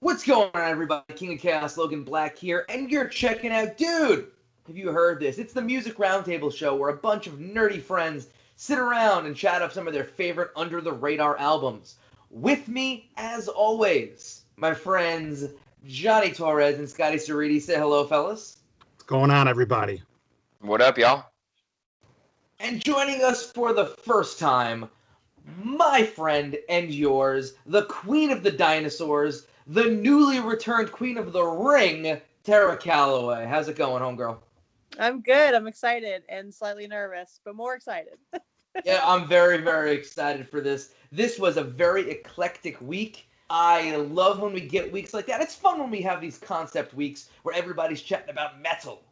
What's going on, everybody? King of Chaos, Logan Black here, and you're checking out, dude! Have you heard this? It's the Music Roundtable show where a bunch of nerdy friends sit around and chat up some of their favorite under-the-radar albums. With me, as always, my friends Johnny Torres and Scotty Cerriti. Say hello, fellas. What's going on, everybody? What up, y'all? And joining us for the first time, my friend and yours, the queen of the dinosaurs, the newly returned queen of the ring, Terra Calaway. How's it going, homegirl? I'm good. I'm excited and slightly nervous, but more excited. Yeah, I'm very, very excited for this. This was a very eclectic week. I love when we get weeks like that. It's fun when we have these concept weeks where everybody's chatting about metal,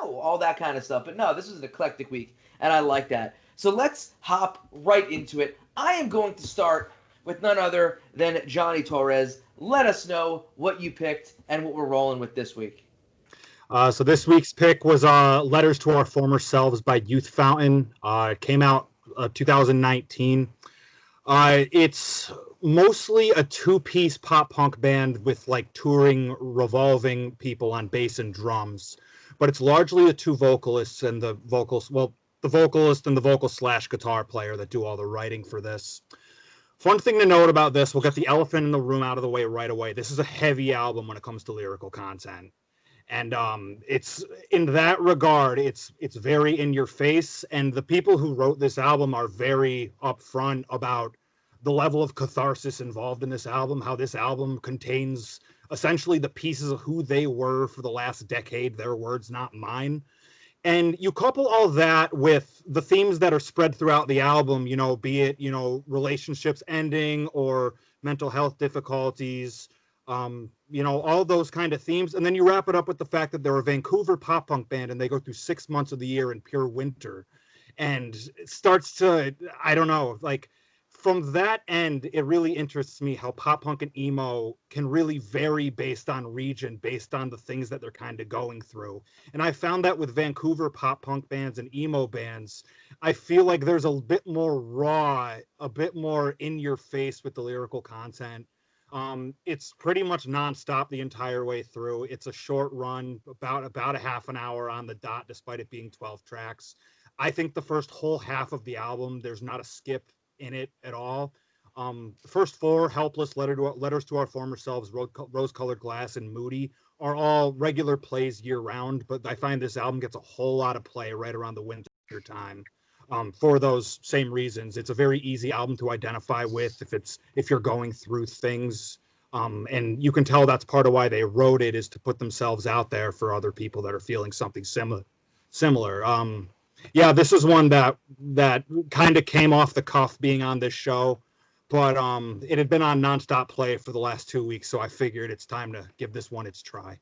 all that kind of stuff. But no, this was an eclectic week, and I like that. So let's hop right into it. I am going to start with none other than Johnny Torres. Let us know what you picked and what we're rolling with this week. So this week's pick was Letters to Our Former Selves by Youth Fountain. It came out 2019. It's mostly a two-piece pop-punk band with like touring, revolving people on bass and drums. But it's largely the two vocalists and the vocals, the vocalist and the vocal/guitar player that do all the writing for this. Fun thing to note about this, we'll get the elephant in the room out of the way right away. This is a heavy album when it comes to lyrical content. And it's in that regard, it's very in your face. And the people who wrote this album are very upfront about the level of catharsis involved in this album, how this album contains essentially the pieces of who they were for the last decade, their words, not mine. And you couple all that with the themes that are spread throughout the album, you know, be it, you know, relationships ending or mental health difficulties, you know, all those kind of themes. And then you wrap it up with the fact that they're a Vancouver pop punk band and they go through 6 months of the year in pure winter. And it starts to, I don't know, like from that end, it really interests me how pop punk and emo can really vary based on region, based on the things that they're kind of going through. And I found that with Vancouver pop punk bands and emo bands, I feel like there's a bit more raw, a bit more in your face with the lyrical content. It's pretty much nonstop the entire way through. It's a short run, about a half an hour on the dot, despite it being 12 tracks. I think the first whole half of the album, there's not a skip in it at all. The first four, Helpless, Letters to Our Former Selves, Rose-Colored Glass, and Moody, are all regular plays year round, but I find this album gets a whole lot of play right around the winter time. For those same reasons, it's a very easy album to identify with if you're going through things, and you can tell that's part of why they wrote it, is to put themselves out there for other people that are feeling something similar. Yeah, this is one that kind of came off the cuff being on this show, but it had been on nonstop play for the last 2 weeks, so I figured it's time to give this one its try.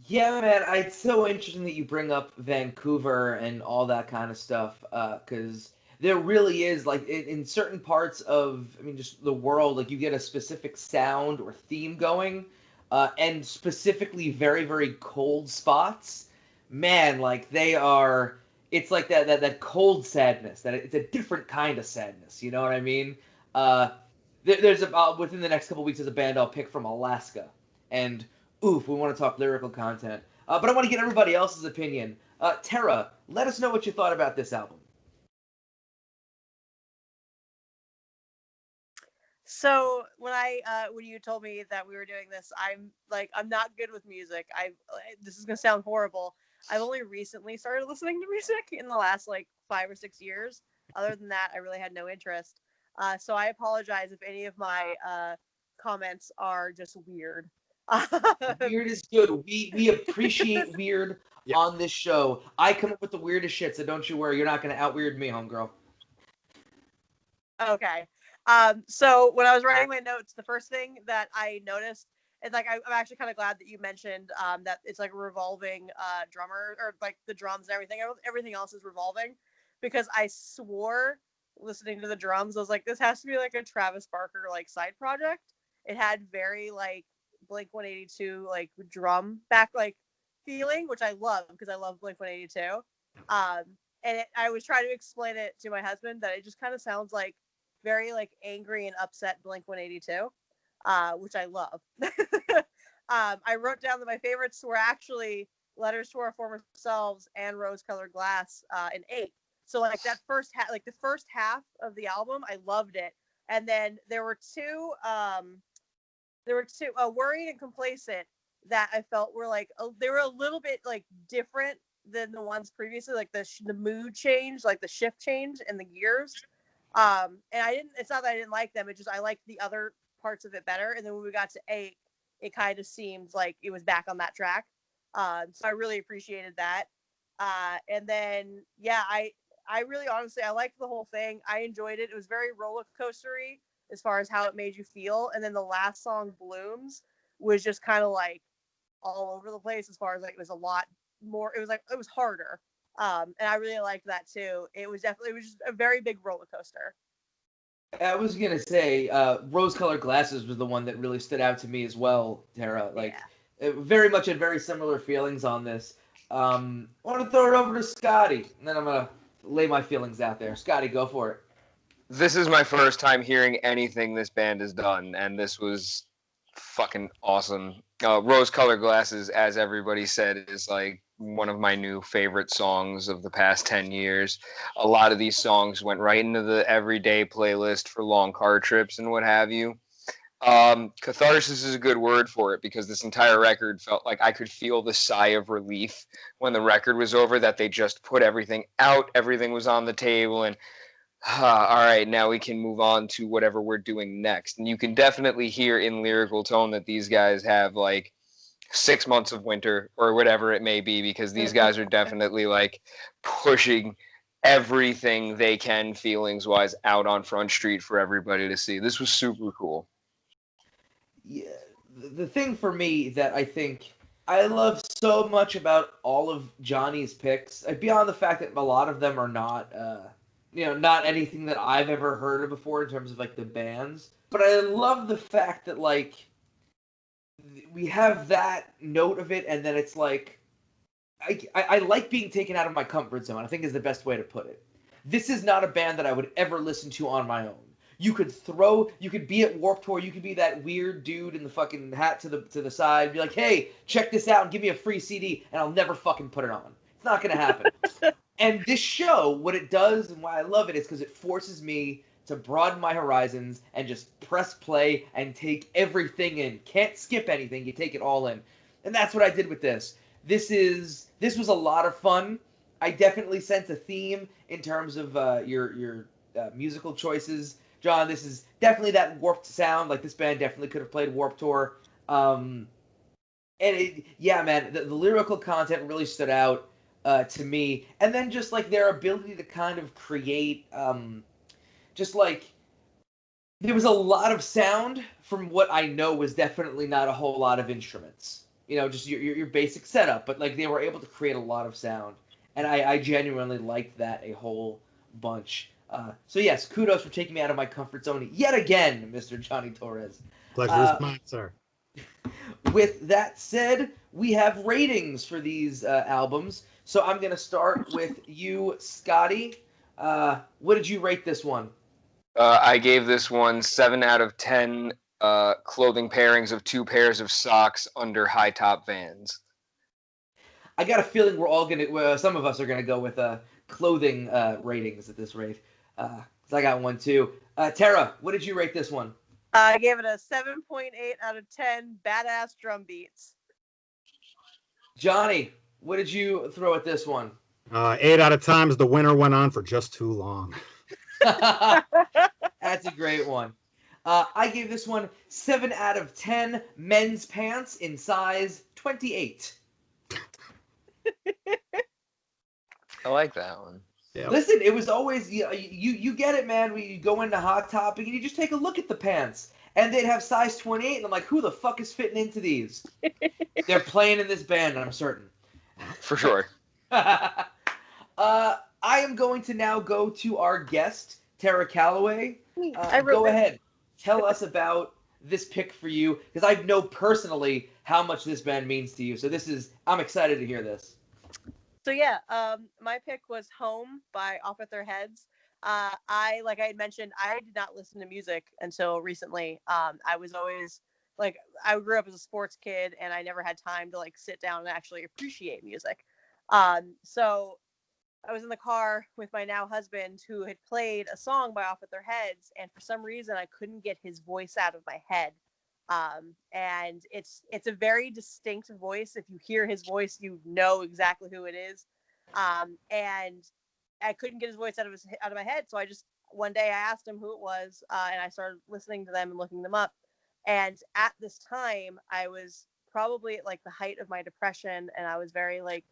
Yeah, man, it's so interesting that you bring up Vancouver and all that kind of stuff, because there really is, like, in certain parts of, I mean, just the world, like, you get a specific sound or theme going, and specifically very, very cold spots. Man, like, it's like that cold sadness, that it's a different kind of sadness, you know what I mean? There's about, within the next couple weeks, there's a band I'll pick from Alaska, and oof, we want to talk lyrical content. But I want to get everybody else's opinion. Terra, let us know what you thought about this album. So when you told me that we were doing this, I'm not good with music. This is gonna sound horrible. I've only recently started listening to music in the last like 5 or 6 years. Other than that, I really had no interest. So I apologize if any of my comments are just weird. Weird is good. We appreciate weird on this show. I come up with the weirdest shit, so don't you worry. You're not going to out-weird me, homegirl. Okay. So when I was writing my notes, the first thing that I noticed, and like I'm actually kind of glad that you mentioned that it's like a revolving drummer, or like the drums and everything else is revolving, because I swore listening to the drums, I was like, this has to be like a Travis Barker like side project. It had very like Blink-182 like drum back like feeling, which I love because I love Blink-182. And I was trying to explain it to my husband that it just kind of sounds like very like angry and upset Blink-182. which I love. I wrote down that my favorites were actually Letters to Our Former Selves and Rose Colored Glass in 8. So like that first half, like the first half of the album, I loved it. And then there were two, Worried and Complacent, that I felt were like they were a little bit like different than the ones previously, like the mood change, like the shift change and the gears. And I didn't. It's not that I didn't like them. It just I liked the other parts of it better. And then when we got to 8, it kind of seemed like it was back on that track. So I really appreciated that. And then yeah, I really honestly I liked the whole thing. I enjoyed it. It was very roller coastery as far as how it made you feel. And then the last song, Blooms, was just kind of like all over the place as far as like it was a lot more. It was harder. And I really liked that too. It was just a very big roller coaster. I was gonna say, rose-colored glasses was the one that really stood out to me as well, Tara. Like, very much had very similar feelings on this. I want to throw it over to Scotty, and then I'm gonna lay my feelings out there. Scotty, go for it. This is my first time hearing anything this band has done, and this was fucking awesome. Rose-colored glasses, as everybody said, is like one of my new favorite songs of the past 10 years. A lot of these songs went right into the everyday playlist for long car trips and what have you. Catharsis is a good word for it, because this entire record felt like I could feel the sigh of relief when the record was over, that they just put everything out, everything was on the table, and all right, now we can move on to whatever we're doing next. And you can definitely hear in lyrical tone that these guys have like 6 months of winter or whatever it may be, because these guys are definitely like pushing everything they can feelings wise out on Front Street for everybody to see. This was super cool. Yeah, the thing for me that I think I love so much about all of Johnny's picks, beyond the fact that a lot of them are not not anything that I've ever heard of before in terms of like the bands. But I love the fact that like we have that note of it, and then it's like I like being taken out of my comfort zone, I think is the best way to put it. This is not a band that I would ever listen to on my own. You could be at Warped Tour, you could be that weird dude in the fucking hat to the side, be like, hey, check this out and give me a free CD, and I'll never fucking put it on. It's not gonna happen. And this show, what it does and why I love it is because it forces me to broaden my horizons and just press play and take everything in. Can't skip anything. You take it all in. And that's what I did with this. This was a lot of fun. I definitely sense a theme in terms of your musical choices. John, this is definitely that Warped sound. Like, this band definitely could have played Warped Tour. Man, the lyrical content really stood out to me, and then just like their ability to kind of create just like there was a lot of sound from what I know was definitely not a whole lot of instruments, just your basic setup, but like they were able to create a lot of sound, and I genuinely liked that a whole bunch. So yes, kudos for taking me out of my comfort zone yet again, Mr. Johnny Torres. Pleasure is mine, sir. With that said, we have ratings for these albums. So I'm going to start with you, Scotty. What did you rate this one? I gave this one 7 out of 10 clothing pairings of 2 pairs of socks under high top Vans. I got a feeling we're all going to, some of us are going to go with clothing ratings at this rate. So I got one too. Tara, what did you rate this one? I gave it a 7.8 out of 10 badass drum beats. Johnny, what did you throw at this one? 8 out of times the winter went on for just too long. That's a great one. I gave this one 7 out of 10 men's pants in size 28. I like that one. Yep. Listen, it was always, you get it, man. We go into Hot Topic and you just take a look at the pants. And they'd have size 28, and I'm like, who the fuck is fitting into these? They're playing in this band, I'm certain. For sure. I am going to now go to our guest, Terra Calaway. Go ahead. Tell us about this pick for you, because I know personally how much this band means to you. So I'm excited to hear this. So yeah, my pick was Home by Off With Their Heads. Like I had mentioned, I did not listen to music until recently. I was always like, I grew up as a sports kid, and I never had time to like sit down and actually appreciate music. So I was in the car with my now husband, who had played a song by Off With Their Heads, and for some reason I couldn't get his voice out of my head. And it's a very distinct voice. If you hear his voice, you know exactly who it is. And I couldn't get his voice out of my head, so I just one day I asked him who it was, and I started listening to them and looking them up. And at this time, I was probably at like the height of my depression, and I was very like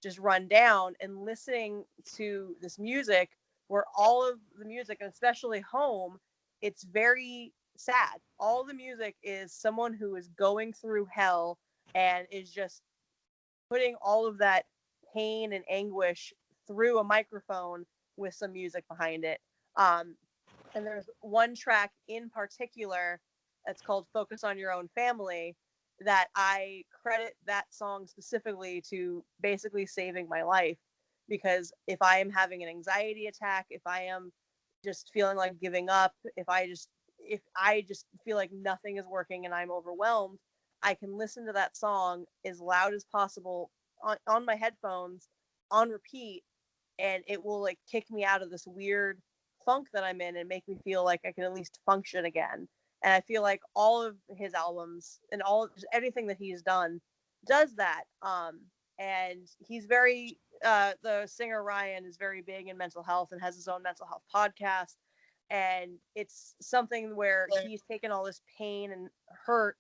just run down, and listening to this music, where all of the music, and especially Home, it's very sad. All the music is someone who is going through hell and is just putting all of that pain and anguish through a microphone with some music behind it. And there's one track in particular that's called Focus on Your Own Family, that I credit that song specifically to basically saving my life. Because if I am having an anxiety attack, if I am just feeling like giving up, if I just feel like nothing is working and I'm overwhelmed, I can listen to that song as loud as possible on my headphones on repeat, and it will like kick me out of this weird funk that I'm in and make me feel like I can at least function again. And I feel like all of his albums and everything that he's done does that. And he's very the singer Ryan is very big in mental health and has his own mental health podcast. And it's something where he's taken all this pain and hurt,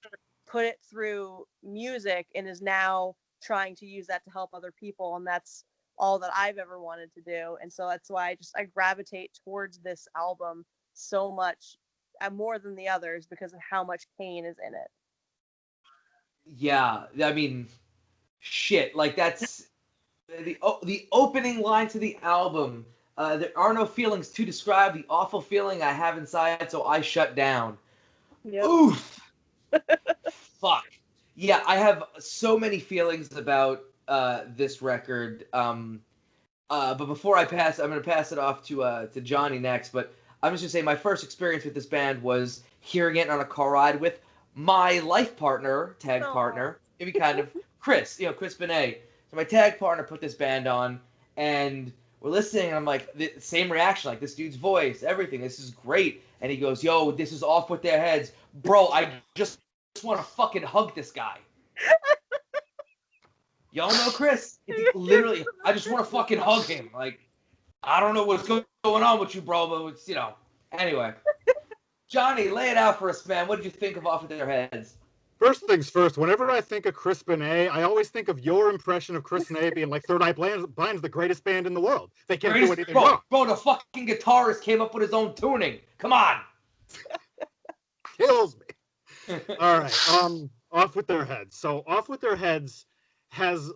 put it through music, and is now trying to use that to help other people. And that's all that I've ever wanted to do. And so that's why I gravitate towards this album so much, more than the others, because of how much pain is in it. Yeah, I mean, shit, like that's the opening line to the album. There are no feelings to describe the awful feeling I have inside, so I shut down. Yep. Oof. Fuck. Yeah, I have so many feelings about this record. But before I pass, I'm going to pass it off to Johnny next. But I'm just going to say my first experience with this band was hearing it on a car ride with my life partner, tag partner, maybe kind of Chris, Chris Benet. So my tag partner put this band on, and we're listening, and I'm like, the same reaction, like this dude's voice, everything, this is great. And he goes, yo, this is Off With Their Heads. Bro, I just want to fucking hug this guy. Y'all know Chris. Literally, I just want to fucking hug him. Like, I don't know what's going on with you, bro, but it's, Anyway. Johnny, lay it out for us, man. What did you think of Off With Their Heads? First things first, whenever I think of Chris Benet, I always think of your impression of Chris Benet being like Third Eye Blind's the greatest band in the world. They can't do anything wrong. Bro, the fucking guitarist came up with his own tuning. Come on. Kills me. All right. Off With Their Heads. So Off With Their Heads has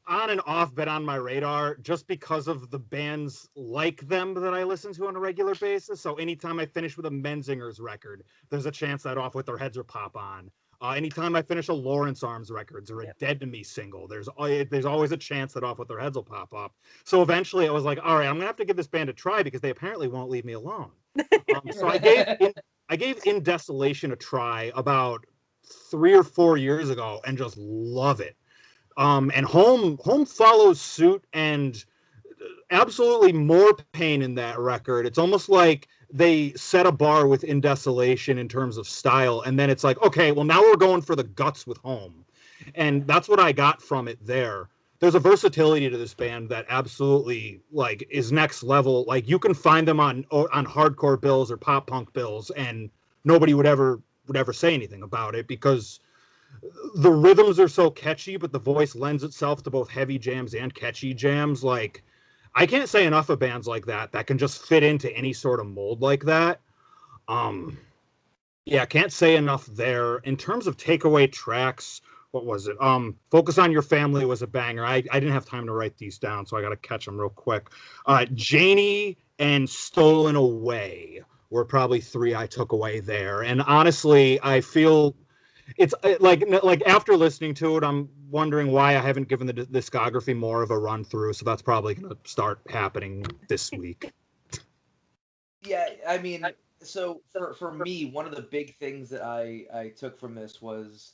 on and off been on my radar just because of the bands like them that I listen to on a regular basis. So anytime I finish with a Menzingers record, there's a chance that Off With Their Heads will pop on. Anytime I finish a Lawrence Arms records or a Dead to Me single, there's always a chance that Off With Their Heads will pop up. So eventually I was like, all right, I'm gonna have to give this band a try because they apparently won't leave me alone. So I gave In Desolation a try about 3 or 4 years ago and just love it. And Home follows suit, and absolutely more pain in that record. It's almost like they set a bar with In Desolation in terms of style, and then it's like, okay, well, now we're going for the guts with Home. And that's what I got from it there. There's a versatility to this band that absolutely like is next level. Like you can find them on hardcore bills or pop punk bills, and nobody would ever say anything about it because the rhythms are so catchy, but the voice lends itself to both heavy jams and catchy jams. Like, I can't say enough of bands like that can just fit into any sort of mold like that. Yeah, can't say enough there. In terms of takeaway tracks, what was it? Focus on Your Family was a banger. I didn't have time to write these down, so I got to catch them real quick. Janie and Stolen Away were probably 3 I took away there. And honestly, I feel it's like after listening to it, I'm wondering why I haven't given the discography more of a run through. So that's probably going to start happening this week. Yeah, I mean, so for me, one of the big things that I took from this was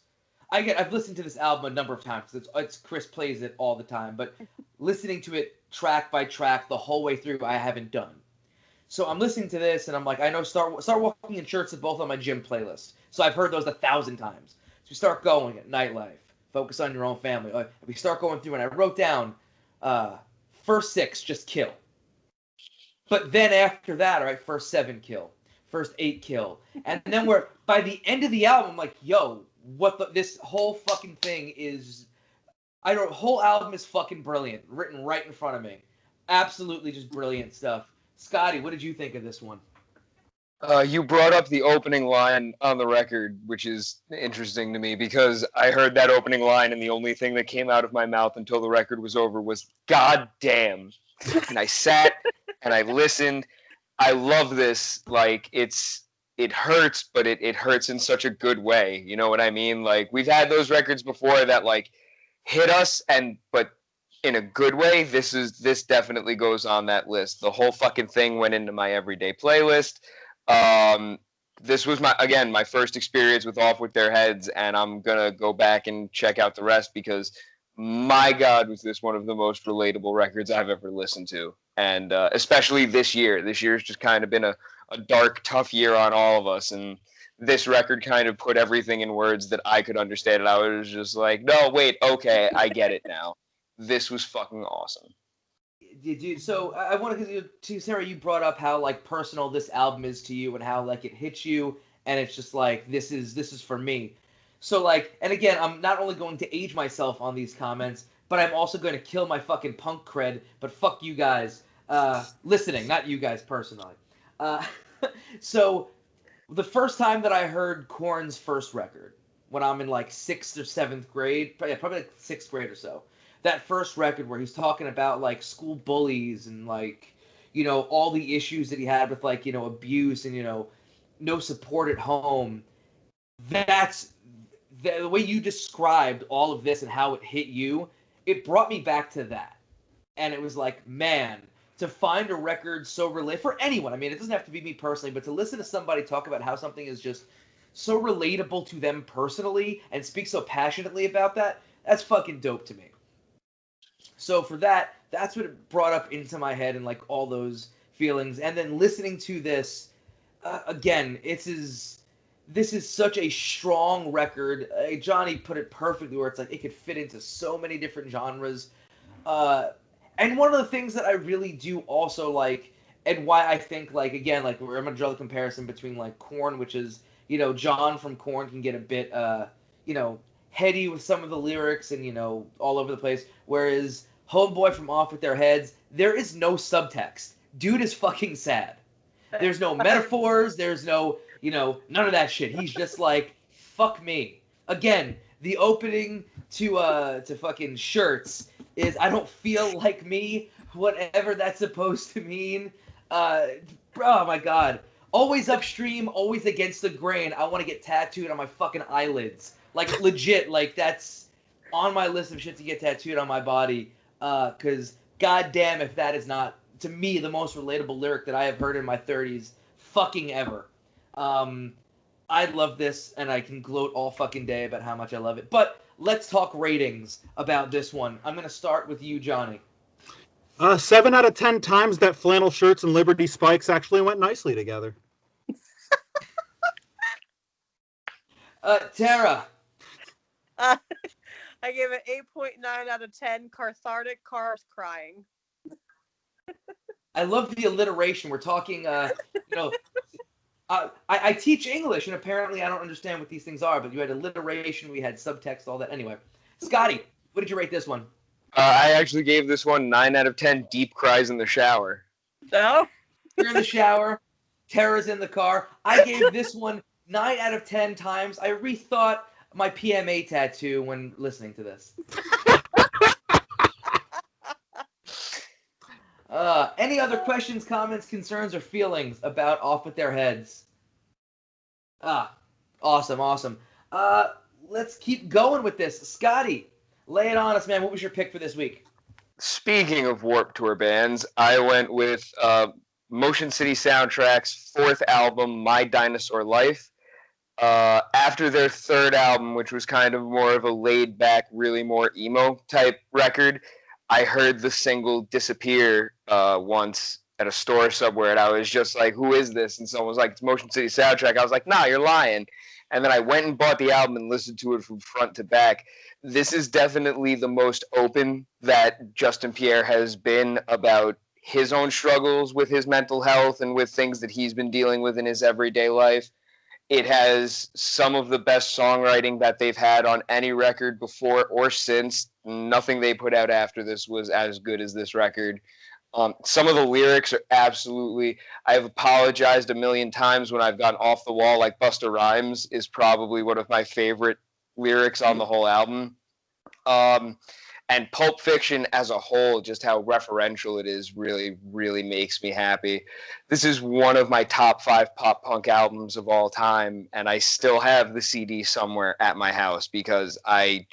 I've listened to this album a number of times. It's Chris plays it all the time, but listening to it track by track the whole way through, I haven't done. So I'm listening to this and I'm like, I know Start Walking in Shirts are both on my gym playlist. So I've heard those 1,000 times. So we start going at Nightlife, Focus on Your Own Family. We start going through and I wrote down first 6 just kill. But then after that, all right, first 7 kill, first 8 kill, and then we're by the end of the album, I'm like, yo, this whole fucking thing is, whole album is fucking brilliant, written right in front of me, absolutely just brilliant stuff. Scotty, what did you think of this one? You brought up the opening line on the record, which is interesting to me because I heard that opening line and the only thing that came out of my mouth until the record was over was "God damn," and I sat and I listened. I love this. Like it hurts, but it hurts in such a good way. You know what I mean? Like we've had those records before that like hit us, but in a good way. This definitely goes on that list. The whole fucking thing went into my everyday playlist. This was my first experience with Off With Their Heads, and I'm gonna go back and check out the rest because my God, was this one of the most relatable records I've ever listened to, and especially this year. This year's just kind of been a dark, tough year on all of us, and this record kind of put everything in words that I could understand, and I was just like, no, wait, okay, I get it now. This was fucking awesome. Dude, so I want to Sarah. You brought up how like personal this album is to you and how like it hits you, and it's just like this is for me. So like, and again, I'm not only going to age myself on these comments, but I'm also going to kill my fucking punk cred. But fuck you guys, listening, not you guys personally. Uh, so the first time that I heard Korn's first record, when I'm in like 6th or 7th grade, probably like 6th grade or so, that first record where he's talking about like school bullies and like, all the issues that he had with like, abuse and, no support at home. That's the way you described all of this and how it hit you. It brought me back to that. And it was like, man, to find a record so relatable for anyone. I mean, it doesn't have to be me personally, but to listen to somebody talk about how something is just so relatable to them personally and speak so passionately about that, that's fucking dope to me. So for that's what it brought up into my head and like all those feelings. And then listening to this again, this is such a strong record. Johnny put it perfectly where it's like it could fit into so many different genres. And one of the things that I really do also like, and why I think like again like I'm gonna draw the comparison between like Korn, which is John from Korn can get a bit heady with some of the lyrics and all over the place, whereas Homeboy from Off With Their Heads, there is no subtext. Dude is fucking sad. There's no metaphors. There's no none of that shit. He's just like fuck me. Again, the opening to fucking Shirts is I don't feel like me, whatever that's supposed to mean. Oh my god. Always upstream, always against the grain. I want to get tattooed on my fucking eyelids. Like legit, like that's on my list of shit to get tattooed on my body. Cause goddamn if that is not to me the most relatable lyric that I have heard in my 30s fucking ever. I love this and I can gloat all fucking day about how much I love it. But let's talk ratings about this one. I'm gonna start with you, Johnny. 7 out of 10 times that flannel shirts and Liberty spikes actually went nicely together. Terra. I gave it 8.9 out of 10 cathartic cars crying. I love the alliteration. We're talking, I teach English, and apparently I don't understand what these things are, but you had alliteration, we had subtext, all that. Anyway, Scotty, what did you rate this one? I actually gave this one 9 out of 10 deep cries in the shower. No? You're in the shower. Tara's in the car. I gave this one 9 out of 10 times. I rethought my PMA tattoo when listening to this. Any other questions, comments, concerns, or feelings about Off With Their Heads? Awesome. Let's keep going with this. Scotty, lay it on us, man. What was your pick for this week? Speaking of Warped Tour bands, I went with Motion City Soundtrack's fourth album, My Dinosaur Life. After their third album, which was kind of more of a laid back, really more emo type record, I heard the single Disappear once at a store somewhere, and I was just like, who is this? And someone was like, it's Motion City Soundtrack. I was like, nah, you're lying. And then I went and bought the album and listened to it from front to back. This is definitely the most open that Justin Pierre has been about his own struggles with his mental health and with things that he's been dealing with in his everyday life. It has some of the best songwriting that they've had on any record before or since. Nothing they put out after this was as good as this record. Some of the lyrics are absolutely, I've apologized a million times when I've gone off the wall, like Busta Rhymes is probably one of my favorite lyrics on the whole album. And Pulp Fiction as a whole, just how referential it is, really, really makes me happy. This is one of my top 5 pop punk albums of all time, and I still have the CD somewhere at my house because I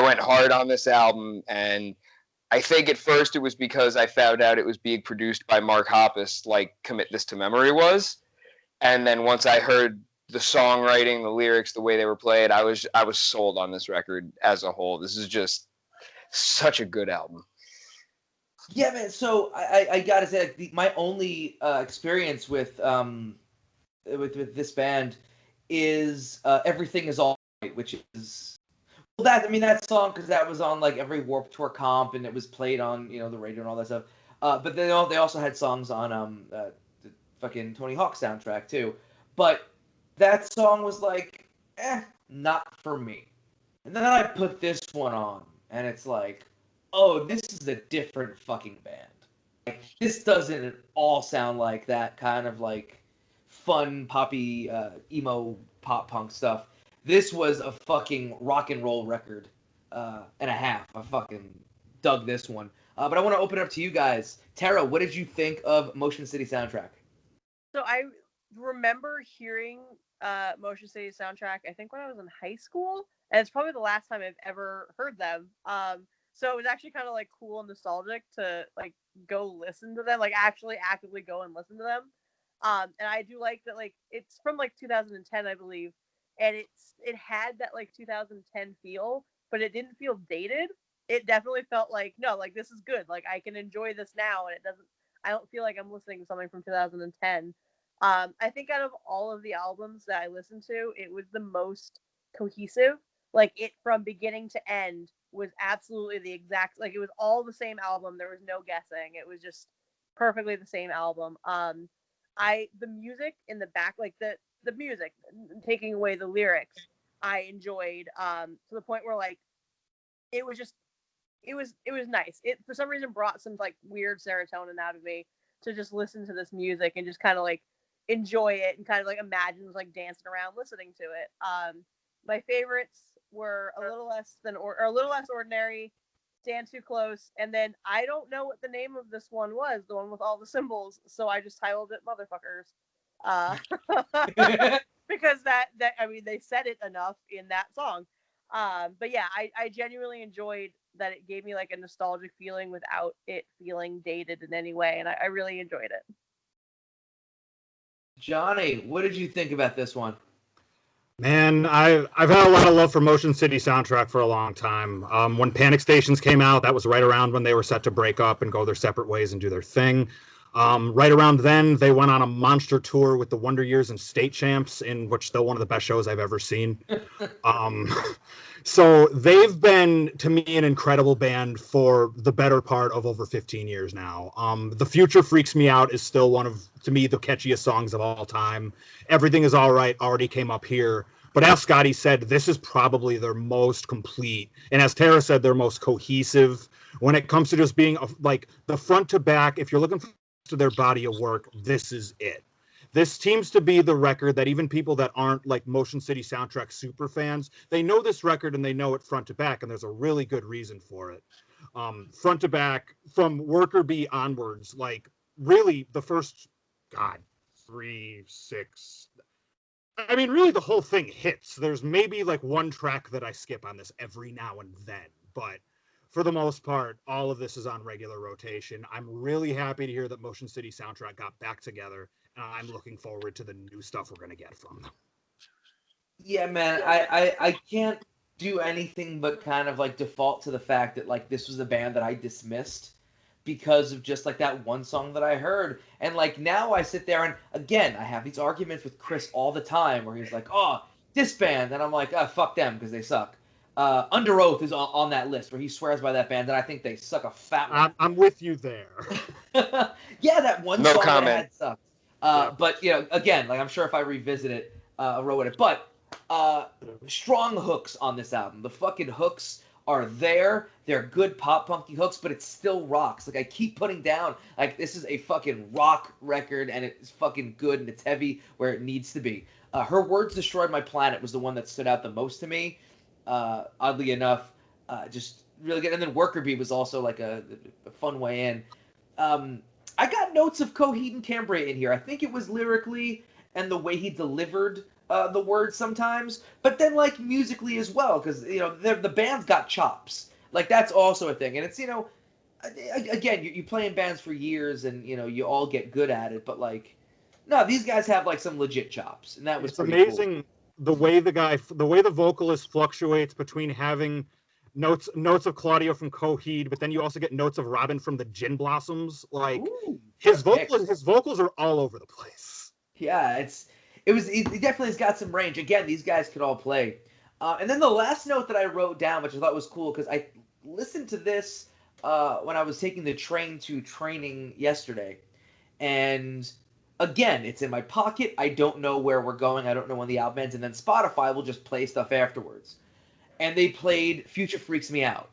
went hard on this album, and I think at first it was because I found out it was being produced by Mark Hoppus, like Commit This to Memory was, and then once I heard the songwriting, the lyrics, the way they were played, I was sold on this record as a whole. This is just such a good album. Yeah, man. So I gotta say, like, my only experience with this band is "Everything Is All Right," which is that song, because that was on like every Warped Tour comp and it was played on the radio and all that stuff. But they also had songs on the fucking Tony Hawk soundtrack too. But that song was like, not for me. And then I put this one on. And it's like, oh, this is a different fucking band. Like, this doesn't at all sound like that kind of like fun, poppy, emo pop punk stuff. This was a fucking rock and roll record and a half. I fucking dug this one. But I want to open it up to you guys. Tara, what did you think of Motion City Soundtrack? So I remember hearing Motion City Soundtrack, I think when I was in high school. And it's probably the last time I've ever heard them. So it was actually kind of like cool and nostalgic to like go listen to them, like actually actively go and listen to them. And I do like that, like it's from like 2010, I believe, and it had that like 2010 feel, but it didn't feel dated. It definitely felt like, no, like this is good. Like I can enjoy this now, and I don't feel like I'm listening to something from 2010. I think out of all of the albums that I listened to, it was the most cohesive. Like it from beginning to end was absolutely the exact, like it was all the same album. There was no guessing. It was just perfectly the same album. The music in the back, like the music, taking away the lyrics, I enjoyed to the point where like it was nice. It for some reason brought some like weird serotonin out of me to just listen to this music and just kind of like enjoy it and kind of like imagine like dancing around listening to it. My favorites were a little less ordinary, Stand Too Close, and then I don't know what the name of this one was, the one with all the symbols, so I just titled it Motherfuckers. Because that I mean they said it enough in that song. But yeah, I genuinely enjoyed that. It gave me like a nostalgic feeling without it feeling dated in any way, and I really enjoyed it. Johnny, what did you think about this one? Man, I've had a lot of love for Motion City Soundtrack for a long time. When Panic Stations came out, that was right around when they were set to break up and go their separate ways and do their thing. Right around then, they went on a monster tour with the Wonder Years and State Champs, in which they're one of the best shows I've ever seen. So they've been, to me, an incredible band for the better part of over 15 years now. The Future Freaks Me Out is still one of, to me, the catchiest songs of all time. Everything Is All Right already came up here. But as Scotty said, this is probably their most complete. And as Tara said, their most cohesive when it comes to just being like the front to back. If you're looking for their body of work, this is it. This seems to be the record that even people that aren't like Motion City Soundtrack super fans, they know this record and they know it front to back. And there's a really good reason for it. Front to back, from Worker Bee onwards, like really the first, 3, 6. I mean, really, the whole thing hits. There's maybe like one track that I skip on this every now and then, but for the most part, all of this is on regular rotation. I'm really happy to hear that Motion City Soundtrack got back together, and I'm looking forward to the new stuff we're going to get from them. Yeah, man, I can't do anything but kind of like default to the fact that like this was a band that I dismissed because of just like that one song that I heard. And like now I sit there and again, I have these arguments with Chris all the time where he's like, "Oh, this band." And I'm like, "Ah, fuck them because they suck." Under Oath is on that list where he swears by that band and I think they suck a fat one. I'm with you there. Yeah, that one No song comment. that I had sucked. But you know, again, like I'm sure if I revisit it, I'll roll with it. But strong hooks on this album. The fucking hooks are there. They're good pop punky hooks, but it still rocks. Like I keep putting down, like this is a fucking rock record, and it's fucking good and it's heavy where it needs to be. Her Words Destroyed My Planet was the one that stood out the most to me. Oddly enough, just really good. And then Worker Bee was also like a fun way in. I got notes of Coheed and Cambria in here. I think it was lyrically and the way he delivered the words sometimes, but then like musically as well, because you know the band's got chops. Like that's also a thing, and it's again you play in bands for years, and you all get good at it, but like no, these guys have like some legit chops, and that was it's pretty amazing cool. the way the vocalist fluctuates between having notes of Claudio from Coheed, but then you also get notes of Robin from the Gin Blossoms. Like Ooh, his picks. vocals are all over the place. Yeah, he definitely has got some range. Again, these guys could all play. And then the last note that I wrote down, which I thought was cool, because I listened to this when I was taking the train to training yesterday, and again, it's in my pocket. I don't know where we're going. I don't know when the album ends, and then Spotify will just play stuff afterwards. And they played "Future Freaks Me Out,"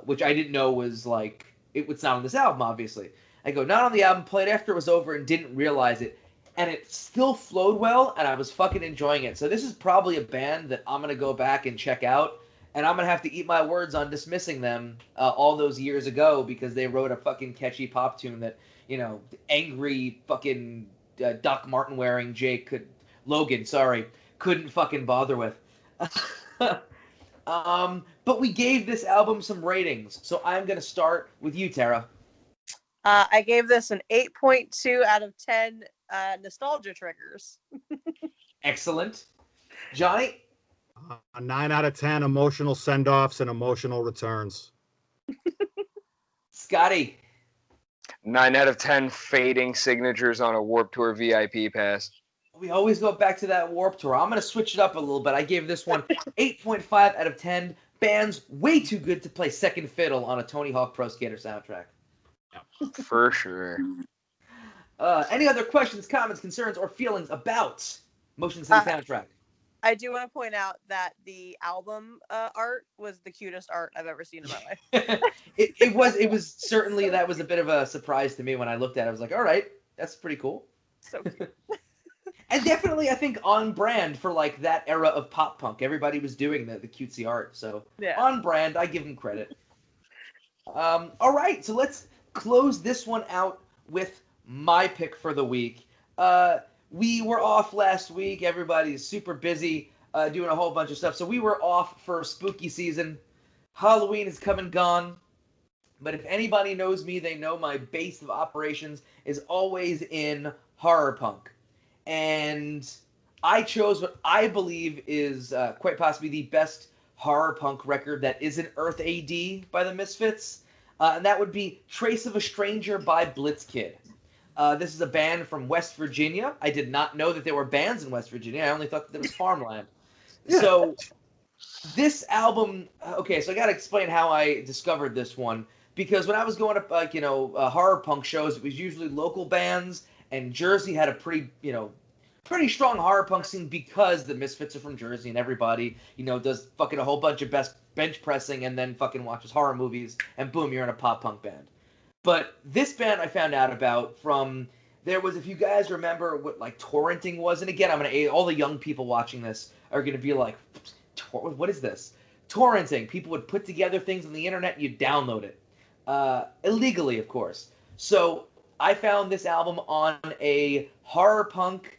which I didn't know was like it would sound on this album. Obviously, I go not on the album. Played after it was over, and didn't realize it. And it still flowed well, and I was fucking enjoying it. So this is probably a band that I'm gonna go back and check out, and I'm gonna have to eat my words on dismissing them all those years ago because they wrote a fucking catchy pop tune that angry fucking Doc Martin wearing Logan, sorry, couldn't fucking bother with. But we gave this album some ratings, so I'm gonna start with you, Tara. I gave this an 8.2 out of 10 nostalgia triggers. Excellent. Johnny? A 9 out of 10 emotional send-offs and emotional returns. Scotty? 9 out of 10 fading signatures on a Warped Tour VIP pass. We always go back to that Warped Tour. I'm going to switch it up a little bit. I gave this one 8.5 out of 10. Bands way too good to play second fiddle on a Tony Hawk Pro Skater soundtrack. For sure. Any other questions, comments, concerns, or feelings about Motion City Soundtrack? I do want to point out that the album art was the cutest art I've ever seen in my life. It was certainly, that was a bit of a surprise to me when I looked at it. I was like, all right, that's pretty cool. So cute. And definitely, I think, on brand for like that era of pop punk. Everybody was doing the cutesy art. So yeah. On brand, I give them credit. All right, so let's close this one out with my pick for the week. We were off last week. Everybody's super busy doing a whole bunch of stuff. So we were off for spooky season. Halloween is come and gone. But if anybody knows me, they know my base of operations is always in horror punk. And I chose what I believe is quite possibly the best horror punk record that isn't Earth AD by the Misfits. And that would be Trace of a Stranger by Blitzkid. This is a band from West Virginia. I did not know that there were bands in West Virginia. I only thought that there was farmland. Yeah. So this album, okay, so I got to explain how I discovered this one. Because when I was going to, horror punk shows, it was usually local bands. And Jersey had a pretty strong horror punk scene because the Misfits are from Jersey and everybody, does fucking a whole bunch of bench pressing and then fucking watches horror movies. And boom, you're in a pop punk band. But this band I found out about if you guys remember what like torrenting was, and again, all the young people watching this are going to be like, what is this? Torrenting. People would put together things on the internet and you'd download it. Illegally, of course. So I found this album on a horror punk,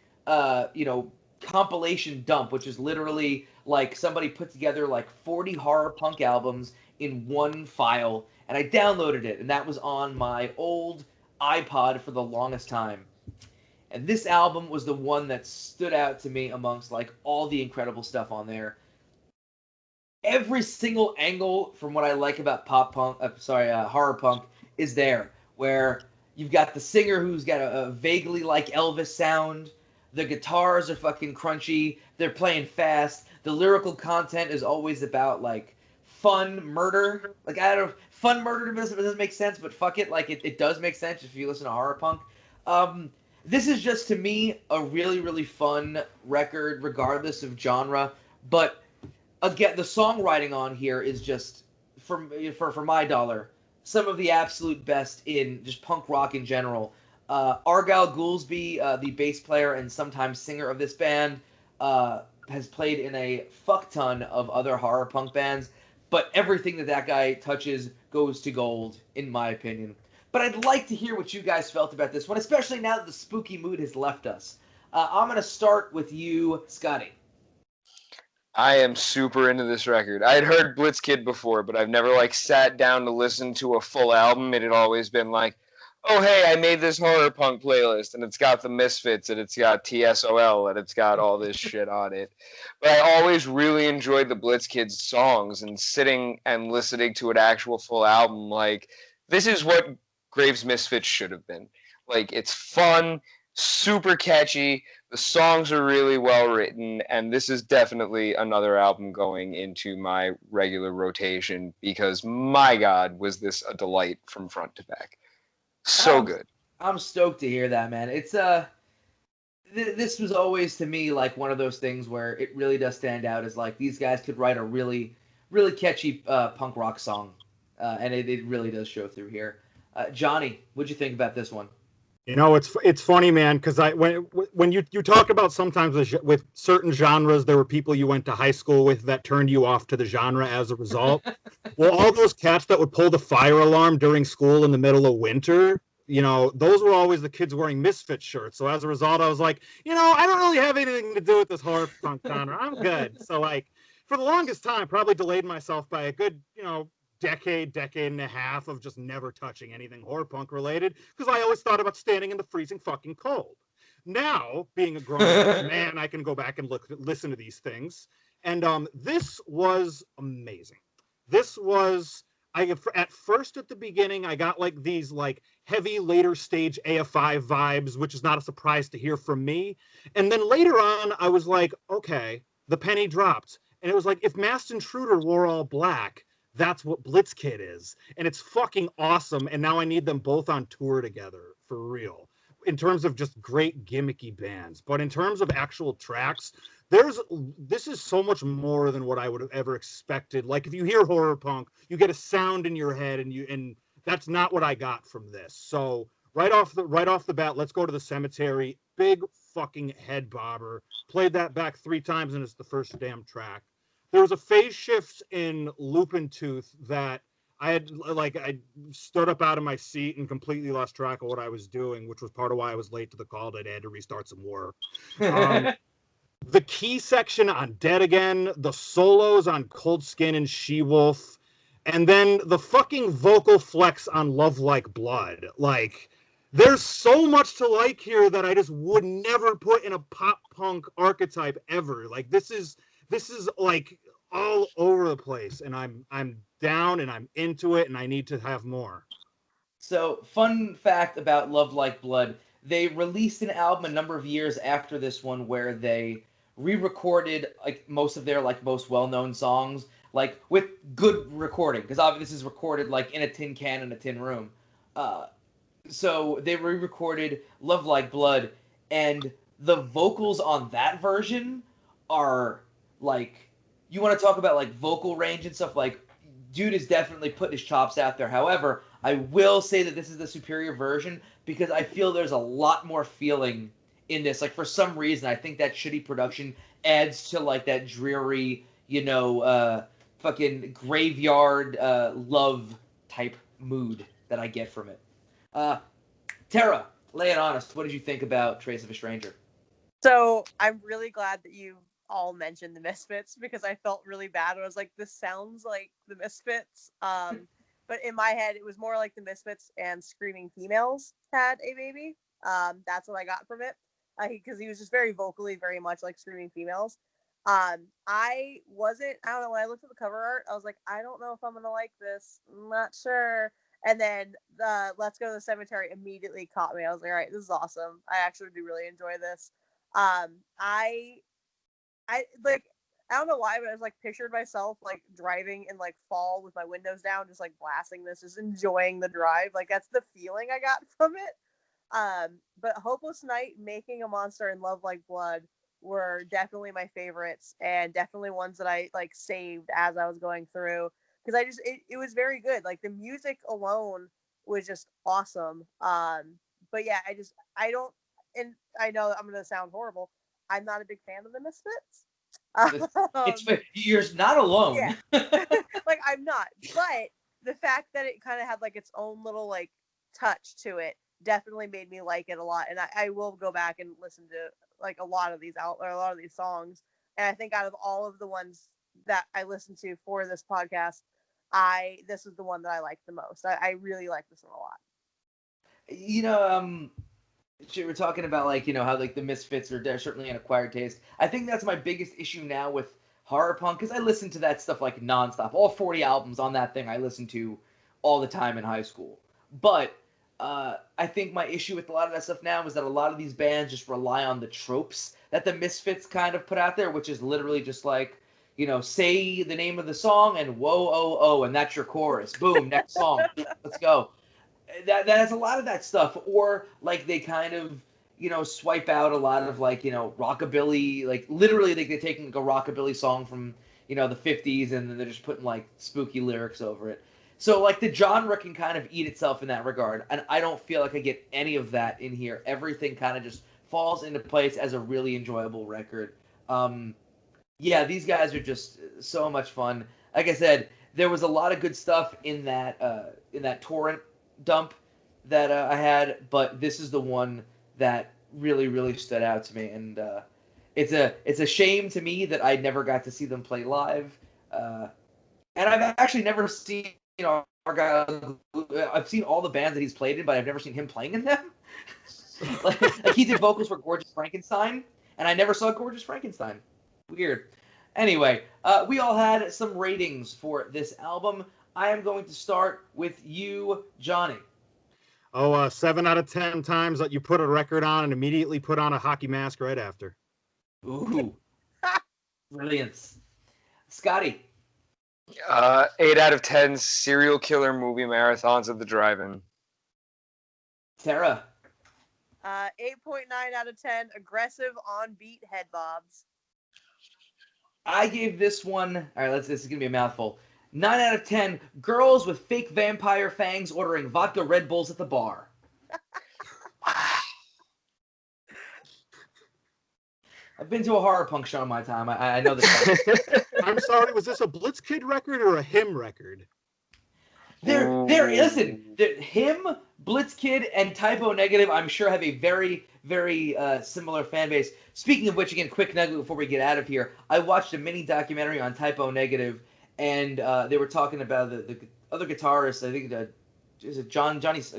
compilation dump, which is literally like somebody put together like 40 horror punk albums in one file, and I downloaded it, and that was on my old iPod for the longest time. And this album was the one that stood out to me amongst like all the incredible stuff on there. Every single angle from what I like about horror punk is there. Where you've got the singer who's got a vaguely like Elvis sound. The guitars are fucking crunchy. They're playing fast. The lyrical content is always about like fun murder. Like I don't know, fun murder doesn't make sense, but fuck it, like it does make sense if you listen to horror punk. This is just to me a really really fun record, regardless of genre. But again, the songwriting on here is just for my dollar some of the absolute best in just punk rock in general. Argyle Goolsby, the bass player and sometimes singer of this band, has played in a fuck ton of other horror punk bands, but everything that guy touches goes to gold, in my opinion. But I'd like to hear what you guys felt about this one, especially now that the spooky mood has left us. I'm going to start with you, Scotty. I am super into this record. I had heard Blitzkid before, but I've never like sat down to listen to a full album. It had always been like, oh hey, I made this horror punk playlist, and it's got the Misfits, and it's got TSOL, and it's got all this shit on it. But I always really enjoyed the Blitzkid songs, and sitting and listening to an actual full album, like this is what Graves Misfits should have been. Like it's fun, super catchy. The songs are really well written, and this is definitely another album going into my regular rotation because my God, was this a delight from front to back. So good. I'm stoked to hear that, man. It's this was always to me like one of those things where it really does stand out as like these guys could write a really really catchy punk rock song, and it really does show through here. Johnny, what'd you think about this one? You know, it's funny, man, because when you talk about sometimes with certain genres, there were people you went to high school with that turned you off to the genre as a result. Well, all those cats that would pull the fire alarm during school in the middle of winter, you know, those were always the kids wearing Misfit shirts. So as a result, I was like, you know, I don't really have anything to do with this horror punk genre. I'm good. So like for the longest time, probably delayed myself by a good, you know, decade and a half of just never touching anything horror punk related because I always thought about standing in the freezing fucking cold. Now, being a grown man, I can go back and listen to these things. And this was amazing. This was, at first at the beginning, I got like these like heavy later stage AFI vibes, which is not a surprise to hear from me. And then later on, I was like, okay, the penny dropped. And it was like, if Masked Intruder wore all black, that's what Blitzkid is. And it's fucking awesome. And now I need them both on tour together, for real. In terms of just great gimmicky bands. But in terms of actual tracks, this is so much more than what I would have ever expected. Like if you hear horror punk, you get a sound in your head and that's not what I got from this. So right off the bat, let's go to the Cemetery. Big fucking head bobber. Played that back 3 times and it's the first damn track. There was a phase shift in Lupin Tooth that I stood up out of my seat and completely lost track of what I was doing, which was part of why I was late to the call that I had to restart some work. The key section on Dead Again, the solos on Cold Skin and She-Wolf, and then the fucking vocal flex on Love Like Blood. Like, there's so much to like here that I just would never put in a pop punk archetype ever. Like, this is like all over the place, and I'm down and I'm into it, and I need to have more. So, fun fact about Love Like Blood, they released an album a number of years after this one where they re-recorded like most of their like most well-known songs, like with good recording, because obviously this is recorded like in a tin can in a tin room. So they re-recorded Love Like Blood, and the vocals on that version are like, you want to talk about like vocal range and stuff, like dude is definitely putting his chops out there. However, I will say that this is the superior version because I feel there's a lot more feeling in this. Like for some reason, I think that shitty production adds to like that dreary, you know, fucking graveyard love type mood that I get from it. Tara, lay it on us. What did you think about Trace of a Stranger? So I'm really glad that you all mention the Misfits because I felt really bad. I was like, this sounds like the Misfits. But in my head, it was more like the Misfits and Screaming Females had a baby. That's what I got from it. Because he was just very vocally, very much like Screaming Females. I don't know, when I looked at the cover art, I was like, I don't know if I'm going to like this. I'm not sure. And then the Let's Go to the Cemetery immediately caught me. I was like, all right, this is awesome. I actually do really enjoy this. I like, I don't know why, but I was like pictured myself like driving in like fall with my windows down, just like blasting this, just enjoying the drive. Like that's the feeling I got from it. But Hopeless Night, Making a Monster, and Love Like Blood were definitely my favorites, and definitely ones that I like saved as I was going through because it was very good. Like the music alone was just awesome. But yeah, I don't, and I know I'm gonna sound horrible. I'm not a big fan of the Misfits. It's you're not alone. Yeah, like I'm not. But the fact that it kind of had like its own little like touch to it definitely made me like it a lot. And I will go back and listen to like a lot of these songs. And I think out of all of the ones that I listened to for this podcast, this is the one that I like the most. I really like this one a lot. You know, we're talking about like, you know, how like the Misfits are certainly an acquired taste. I think that's my biggest issue now with horror punk because I listen to that stuff like nonstop. All 40 albums on that thing I listened to all the time in high school. But I think my issue with a lot of that stuff now is that a lot of these bands just rely on the tropes that the Misfits kind of put out there, which is literally just like, you know, say the name of the song and whoa, oh, oh, and that's your chorus. Boom, next song. Let's go. That has a lot of that stuff, or like they kind of, you know, swipe out a lot of like, you know, rockabilly, like literally they're taking like a rockabilly song from, you know, the 50s and then they're just putting like spooky lyrics over it. So like the genre can kind of eat itself in that regard, and I don't feel like I get any of that in here. Everything kind of just falls into place as a really enjoyable record. Yeah, these guys are just so much fun. Like I said, there was a lot of good stuff in that torrent dump that I had, but this is the one that really, really stood out to me, and it's a shame to me that I never got to see them play live, and I've actually never seen, you know, our guy. I've seen all the bands that he's played in, but I've never seen him playing in them. like he did vocals for Gorgeous Frankenstein, and I never saw Gorgeous Frankenstein. Weird. Anyway, we all had some ratings for this album. I am going to start with you, Johnny. 7 out of 10 times that you put a record on and immediately put on a hockey mask right after. Ooh. Brilliance. Scotty. 8 out of 10 serial killer movie marathons at the drive-in. Terra. 8.9 out of 10 aggressive on-beat head bobs. I gave this one, all right, this is going to be a mouthful. 9 out of 10 girls with fake vampire fangs ordering vodka Red Bulls at the bar. I've been to a horror punk show in my time. I know this. I'm sorry, was this a Blitzkid record or a him record? Listen, him, Blitzkid, and Typo Negative, I'm sure have a very, very similar fan base. Speaking of which, again, quick nugget before we get out of here. I watched a mini documentary on Typo Negative, and they were talking about the other guitarist. I think is it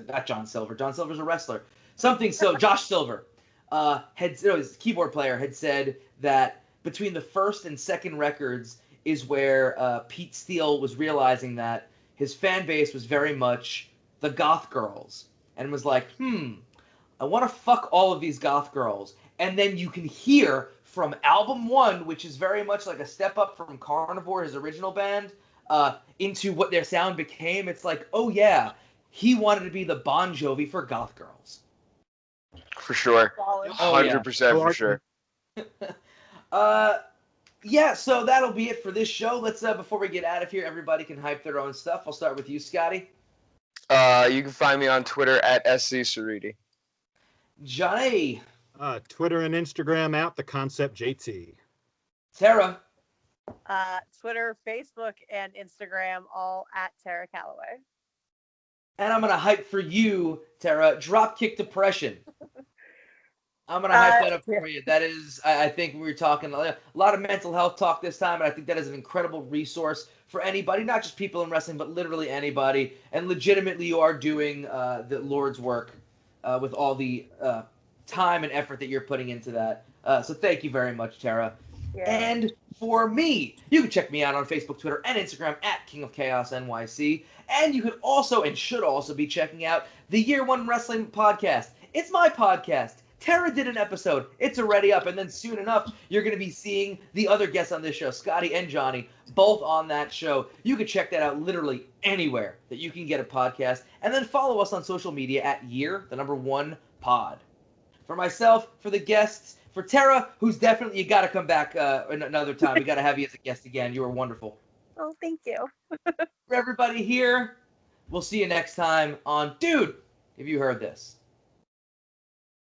not John Silver. John Silver's a wrestler. Josh Silver. His keyboard player had said that between the first and second records is where Pete Steele was realizing that his fan base was very much the goth girls, and was like, I want to fuck all of these goth girls. And then you can hear from album 1, which is very much like a step up from Carnivore, his original band, into what their sound became. It's like, oh yeah, he wanted to be the Bon Jovi for goth girls. For sure. 100% for sure. Yeah, so that'll be it for this show. Let's before we get out of here, everybody can hype their own stuff. I'll start with you, Scotty. You can find me on Twitter at SCCeriti. Johnny. Twitter and Instagram at TheConceptJT. Terra. Twitter, Facebook, and Instagram all at Terra Calaway. And I'm gonna hype for you, Terra. Dropkick Depression. I'm gonna hype that up Yeah. for you. That is, I think we were talking a lot of mental health talk this time, and I think that is an incredible resource for anybody, not just people in wrestling, but literally anybody. And legitimately, you are doing the Lord's work with all the time and effort that you're putting into that. So thank you very much, Tara. Yeah. And for me, you can check me out on Facebook, Twitter, and Instagram at King of Chaos NYC. And you could also and should also be checking out the Year One Wrestling podcast. It's my podcast. Tara did an episode. It's already up. And then soon enough, you're going to be seeing the other guests on this show, Scotty and Johnny, both on that show. You can check that out literally anywhere that you can get a podcast. And then follow us on social media at Year1 Pod. For myself, for the guests, for Tara, who's definitely, you got to come back another time. We got to have you as a guest again. You were wonderful. Oh, thank you. For everybody here, we'll see you next time on Dude, have you heard this?